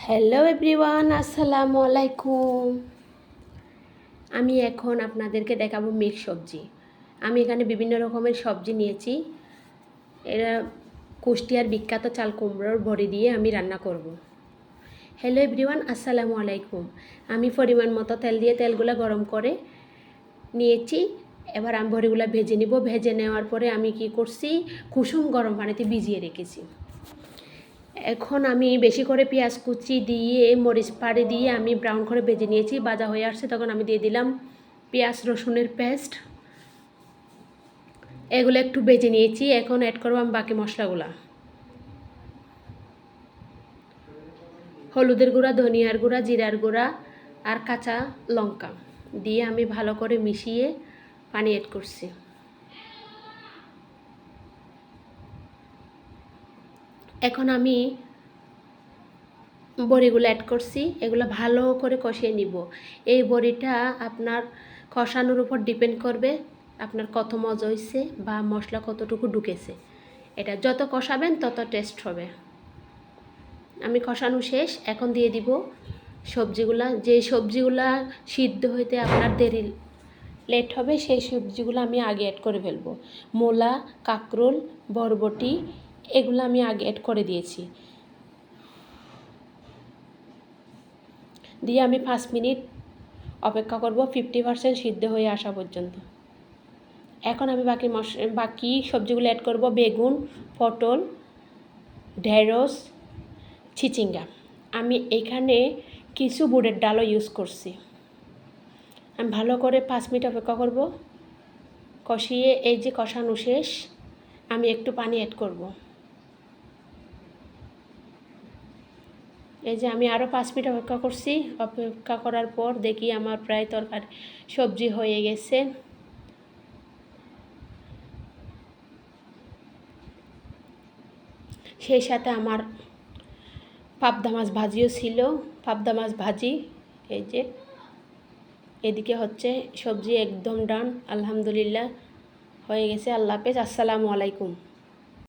Hello everyone, আসসালামু আলাইকুম। আমি এখন আপনাদেরকে দেখাবো মিক্স সবজি। আমি এখানে বিভিন্ন রকমের সবজি নিয়েছি। এরা কুষ্টিয়ার বিখ্যাত চাল কুমড়োর বড়ি দিয়ে আমি রান্না করব। হ্যালো এভরিওয়ান, আসসালামু আলাইকুম। আমি পরিমাণ মতো তেল দিয়ে তেলগুলো গরম করে নিয়েছি। এবার আমি বড়িগুলো ভেজে নিব। ভেজে নেওয়ার পরে আমি কি করছি, কুসুম গরম পানিতে ভিজিয়ে রেখেছি। এখন আমি বেশি করে পেঁয়াজ কুচি দিয়ে মরিচ পাড়ি দিয়ে আমি ব্রাউন করে ভেজে নিয়েছি। ভাজা হয়ে আসছে তখন আমি দিয়ে দিলাম পেঁয়াজ রসুনের পেস্ট। এগুলো একটু ভেজে নিয়েছি। এখন অ্যাড করবো আমি বাকি মশলাগুলো। হলুদের গুঁড়া, ধনিয়ার গুঁড়া, জিরার গুঁড়া আর কাঁচা লঙ্কা দিয়ে আমি ভালো করে মিশিয়ে পানি অ্যাড করছি। এখন আমি বড়িগুলো অ্যাড করছি। এগুলো ভালো করে কষিয়ে নিব। এই বড়িটা আপনার কষানোর উপর ডিপেন্ড করবে আপনার কত মজা হয়েছে বা মশলা কতটুকু ঢুকেছে। এটা যত কষাবেন তত টেস্ট হবে। আমি কষানো শেষ। এখন দিয়ে দিব সবজিগুলা। যে সবজিগুলা সিদ্ধ হইতে আপনার দেরি লেট হবে সেই সবজিগুলো আমি আগে অ্যাড করে ফেলবো। মূলা, কাঁকরোল, বরবটি এগুলো আমি আগে অ্যাড করে দিয়েছি। দিয়ে আমি 5 মিনিট অপেক্ষা করব 50% সিদ্ধ হয়ে আসা পর্যন্ত। এখন আমি বাকি সবজিগুলো অ্যাড করব। বেগুন, পটল, ঢেঁড়স, চিচিঙ্গা। আমি এখানে কিছু বুটের ডালও ইউজ করছি। আমি ভালো করে 5 মিনিট অপেক্ষা করব। কষিয়ে এই যে কষানো শেষ, আমি একটু পানি অ্যাড করব। এই যে আমি আরও 5 মিনিট অপেক্ষা করছি। অপেক্ষা করার পর দেখি আমার প্রায় তরকারি সবজি হয়ে গেছে। সেই সাথে আমার পাবদা মাছ ভাজিও ছিল। পাবদা মাছ ভাজি এই যে এদিকে হচ্ছে। সবজি একদম ডান, আলহামদুলিল্লাহ হয়ে গেছে। আল্লাহ হাফেজ, আসসালামু আলাইকুম।